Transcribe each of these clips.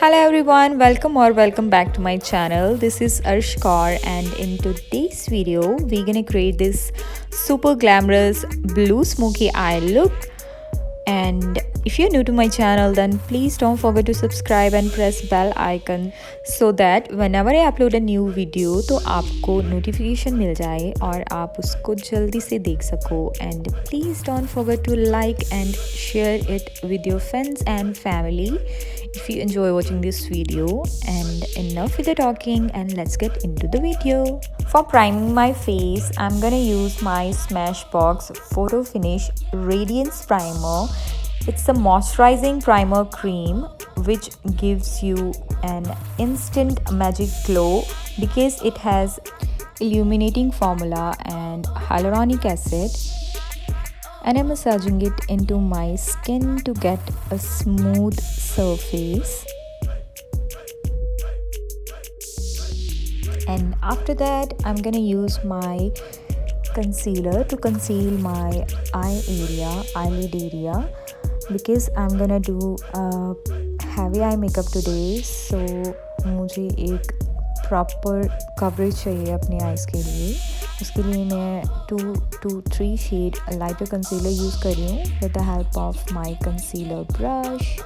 Hello everyone, welcome back to my channel. This is Arsh Kaur, and in today's video we're gonna create this super glamorous blue smoky eye look. And if you're new to my channel, then please don't forget to subscribe and press bell icon so that whenever I upload a new video तो आपको notification मिल जाए और आप उसको जल्दी से देख सको. And please don't forget to like and share it with your friends and family if you enjoy watching this video. And enough with the talking, and let's get into the video. For priming my face, I'm gonna use my Smashbox Photo Finish Radiance Primer. It's a moisturizing primer cream which gives you an instant magic glow because it has illuminating formula and hyaluronic acid. And I'm massaging it into my skin to get a smooth surface. And after that, I'm gonna use my concealer to conceal my eyelid area, because I'm gonna do a heavy eye makeup today. So मुझे एक proper coverage चाहिए अपने eyes के लिए. उसके लिए मैं 2 to 3 shade lighter concealer use कर रही हूँ with the help of my concealer brush.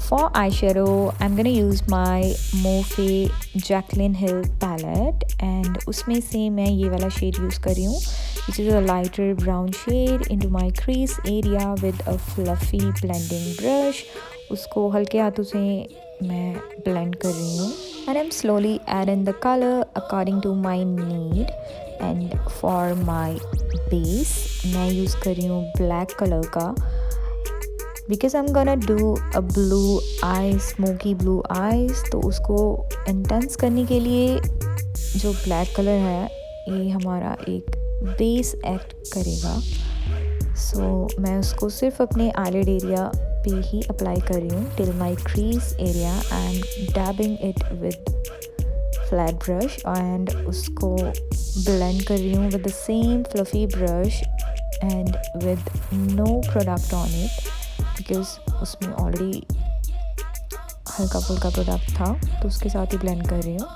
For eyeshadow, I'm gonna use my Morphe Jaclyn Hill palette, and उसमें से मैं ये वाला शेड यूज़ कर रही हूँ, which is a lighter brown shade, into my crease area with a fluffy blending brush. उसको हल्के हाथों से मैं blend कर रही हूँ. And I'm slowly adding the color according to my need. And for my base, मैं यूज़ कर रही हूँ black color का, because I'm gonna do a blue eyes, smoky blue eyes. तो उसको इंटेंस करने के लिए जो ब्लैक कलर है ये हमारा एक बेस एक्ट करेगा. सो मैं उसको सिर्फ अपने आईलिड एरिया पे ही अप्लाई कर रही हूँ till my crease area. I am dabbing it with flat brush and उसको ब्लेंड कर रही हूँ with the same fluffy brush and with no product on it, because उसमें ऑलरेडी हल्का फुल्का प्रोडक्ट था तो उसके साथ ही ब्लेंड कर रही हूँ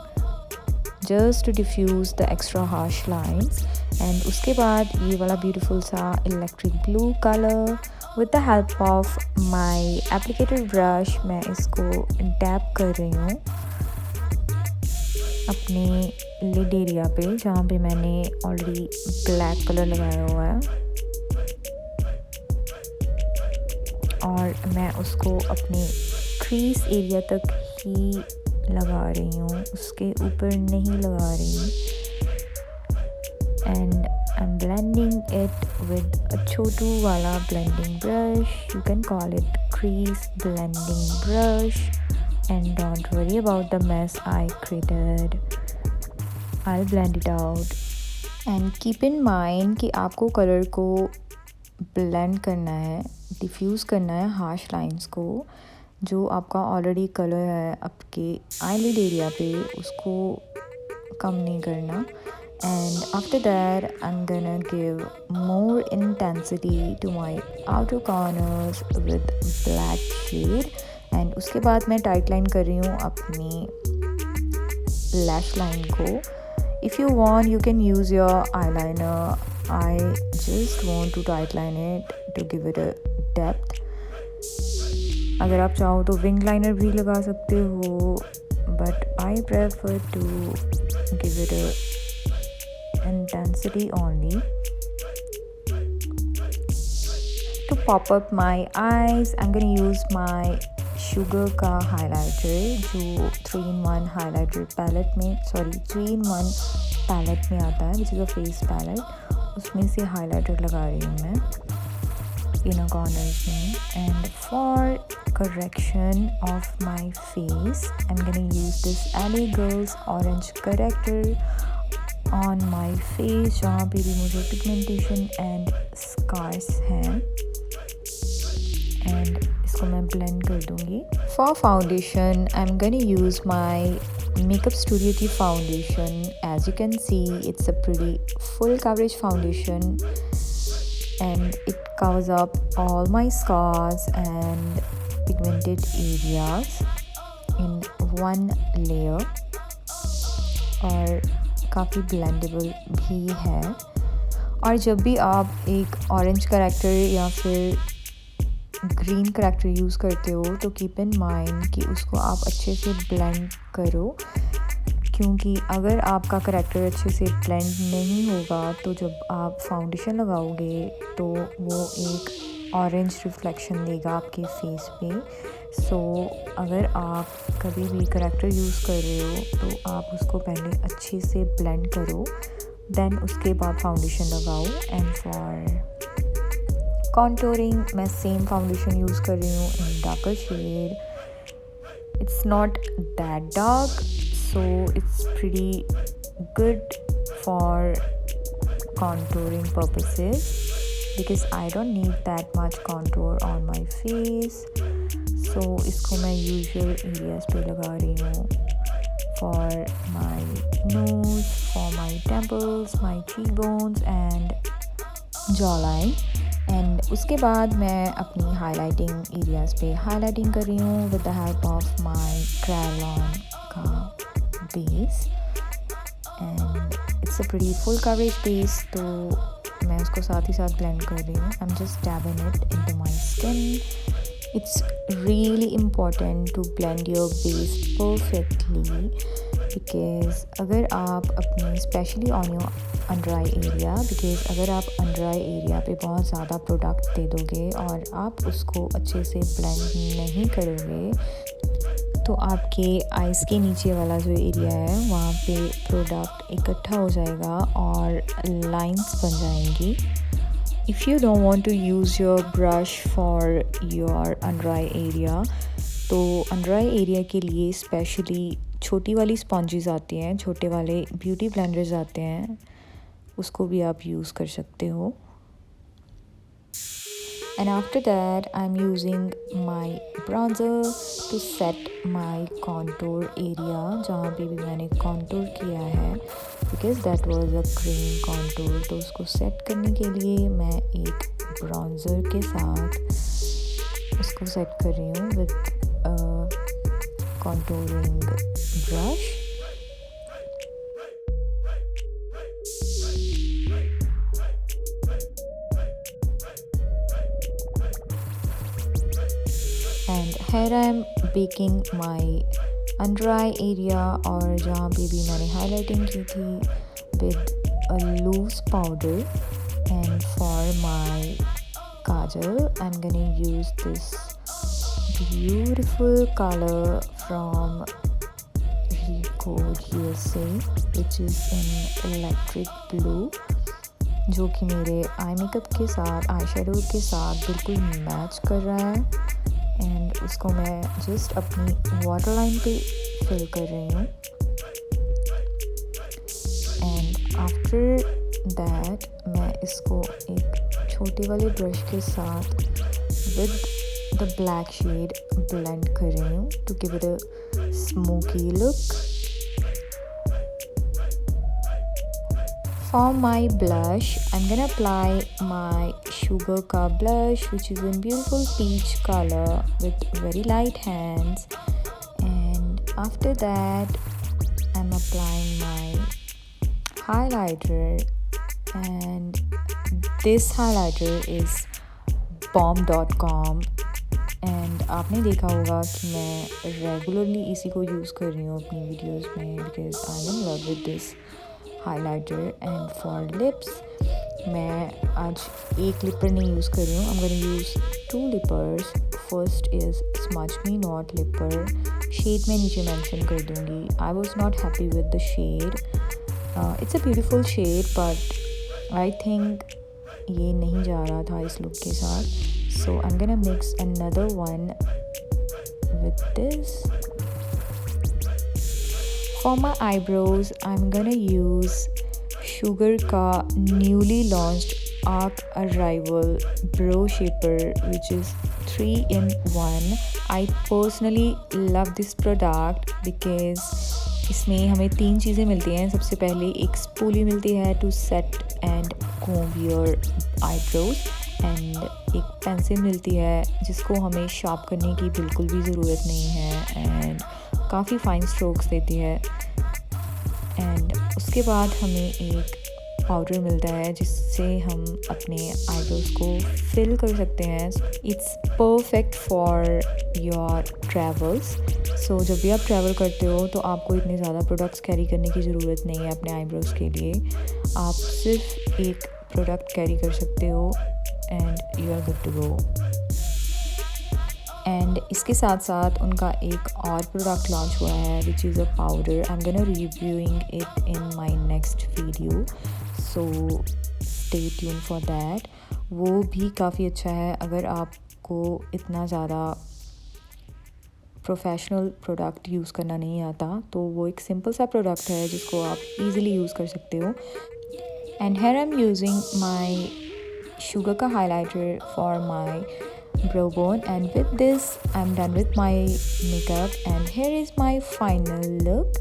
just to diffuse the extra harsh lines. And उसके बाद ये वाला ब्यूटीफुल सा electric blue colour with the help of my applicator brush मैं इसको डैप कर रही हूँ अपने लिड एरिया पे जहाँ पे मैंने ऑलरेडी ब्लैक कलर लगाया हुआ है. और मैं उसको अपने क्रीज एरिया तक ही लगा रही हूँ, उसके ऊपर नहीं लगा रही हूँ. And I am blending it with a छोटू वाला blending brush. You can call it crease blending brush. And don't worry about the mess I created. I blend it out. And keep in mind कि आपको colour को blend करना है, diffuse करना है harsh lines को. जो आपका ऑलरेडी कलर है आपके आईलिड एरिया पे उसको कम नहीं करना. And after that I am gonna give more intensity to my outer corners with black shade. And उसके बाद मैं टाइट लाइन कर रही हूँ अपनी लैश लाइन को. If you want you can use your eyeliner. I just want to tightline it to give it a depth. अगर आप चाहो तो विंग लाइनर भी लगा सकते हो, but I prefer to give it a intensity only. To pop up my eyes, I'm gonna use my sugar का highlighter जो 3-in-1 highlighter palette में 3-in-1 palette में आता है, which is a face palette. उसमें से हाइलाइटर लगा रही हूँ मैं इनर कॉर्नर्स में. And for correction of my face I am gonna use this LA girls orange character on my face जहाँ पे भी मुझे पिगमेंटेशन एंड स्कार्स हैं. एंड इसको मैं ब्लेंड कर दूँगी. For foundation I am gonna use my Makeup Studio की foundation. As you can see, it's a pretty full coverage foundation and it covers up all my scars and pigmented areas. One layer और काफ़ी blendable भी है। और जब भी आप एक ऑरेंज करैक्टर या फिर ग्रीन करैक्टर यूज़ करते हो तो कीप इन माइंड कि उसको आप अच्छे से ब्लेंड करो, क्योंकि अगर आपका करैक्टर अच्छे से ब्लेंड नहीं होगा तो जब आप फाउंडेशन लगाओगे तो वो एक ऑरेंज रिफ्लेक्शन देगा आपके फेस पे। सो अगर आप कभी भी करैक्टर यूज़ कर रहे हो तो आप उसको पहले अच्छे से ब्लेंड करो, देन उसके बाद फाउंडेशन लगाओ। एंड फॉर कॉन्टोरिंग मैं सेम फाउंडेशन यूज़ कर रही हूँ in darker shade. It's not that dark, so it's pretty good for contouring purposes because I don't need that much contour on my face. So इसको मैं usual areas पे लगा रही हूँ, for my nose, for my temples, my cheekbones and jawline. And उसके बाद मैं अपनी हाईलाइटिंग एरियाज़ पे हाईलाइटिंग कर रही हूँ with the help of my crayon का base. And it's a pretty full coverage base, तो मैं उसको साथ ही साथ ब्लेंड कर रही हूँ। I am just dabbing it into my skin. It's really important to blend your base perfectly, because अगर आप अपनी specially on your under eye area, because अगर आप अंडर आई एरिया पे बहुत ज़्यादा प्रोडक्ट दे दोगे और आप उसको अच्छे से ब्लेंड नहीं करोगे तो आपके आइज़ के नीचे वाला जो एरिया है वहाँ पे प्रोडक्ट इकट्ठा हो जाएगा और लाइंस बन जाएंगी। If you don't want to use your brush for your under eye area, तो अंडर आई एरिया के लिए स्पेशली छोटी वाली स्पॉन्जेस आती हैं, छोटे वाले ब्यूटी ब्लेंडर्स आते हैं, उसको भी आप यूज़ कर सकते हो। And after that I'm using my bronzer to set my contour area, जहाँ पे भी मैंने contour किया है, because that was a cream contour। तो उसको set करने के लिए मैं एक bronzer के साथ उसको set कर रही हूँ with a contouring brush। And here I am baking my under eye area, और जहाँ पे भी मैंने highlighting की थी with a loose powder। And for my kajal I'm gonna use this beautiful color from Code USA, which is in electric blue, जो कि मेरे आई मेकअप के साथ, आई शेडो के साथ बिल्कुल मैच कर रहा है। एंड उसको मैं जस्ट अपनी वाटर लाइन पे फिल कर रही हूँ। एंड आफ्टर दैट मैं इसको एक छोटे वाले ब्रश के साथ with the black shade blend कर रही हूँ to give it a smoky look. For my blush, I'm gonna apply my Sugar Ka blush, which is in beautiful peach color with very light hands. And after that, I'm applying my highlighter, and this highlighter is bomb.com। And आपने देखा होगा कि मैं regularly इसी को use कर रही हूँ अपनी वीडियोस में, because I am in love with this highlighter। and for lips मैं आज एक लिपर नहीं यूज़ कर रही हूँ, I'm gonna use 2 lippers। first is Smudge Me Not lipper, shade मैं नीचे mention कर दूँगी। I was not happy with the shade, it's a beautiful shade but I think ये नहीं जा रहा था इस लुक के साथ, so I'm gonna mix another one with this। For my eyebrows, I'm gonna use Sugar Ka newly launched Arc Arrival Brow Shaper, which is 3-in-1। I personally love this product because इसमें हमें 3 चीज़ें मिलती हैं। सबसे पहले एक spoolie मिलती है to set and comb your eyebrows, and एक पेंसिल मिलती है जिसको हमें शार्प करने की बिल्कुल भी ज़रूरत नहीं है, एंड काफ़ी फाइन स्ट्रोक्स देती है। एंड उसके बाद हमें एक पाउडर मिलता है जिससे हम अपने आईब्रोज को फिल कर सकते हैं। It's perfect for your travels. So जब भी आप ट्रैवल करते हो तो आपको इतने ज़्यादा प्रोडक्ट्स कैरी करने की ज़रूरत नहीं है अपने आईब्रोज के लिए। आप सिर्फ एक प्रोडक्ट कैरी कर सकते हो and you are good to go. And इसके साथ साथ उनका एक और प्रोडक्ट लॉन्च हुआ है which is a powder. I am gonna reviewing it in my next video, so stay tune for that. वो भी काफ़ी अच्छा है। अगर आपको इतना ज़्यादा प्रोफेशनल प्रोडक्ट यूज़ करना नहीं आता तो वो एक सिंपल सा प्रोडक्ट है जिसको आप इजीली यूज़ कर सकते हो। And here I am using my sugar का highlighter for my brow bone, and with this I'm done with my makeup and here is my final look.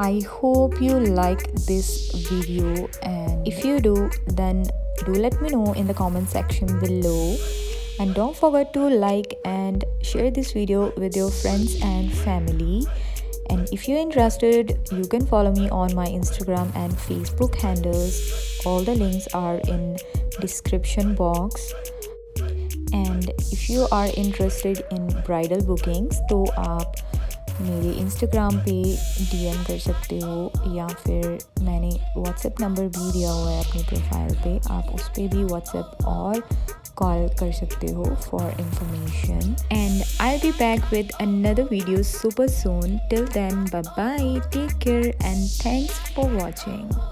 I hope you like this video, and if you do then do let me know in the comment section below, and don't forget to like and share this video with your friends and family. And if you're interested, you can follow me on my Instagram and Facebook handles. All the links are in description box. And if you are interested in bridal bookings तो आप मेरे Instagram पे DM कर सकते हो, या फिर मैंने व्हाट्सएप नंबर भी दिया हुआ है अपनी प्रोफाइल पे, आप उस पर भी व्हाट्सएप और कॉल कर सकते हो for information. And I be back with another video super soon. Till then bye bye, take care and thanks for watching.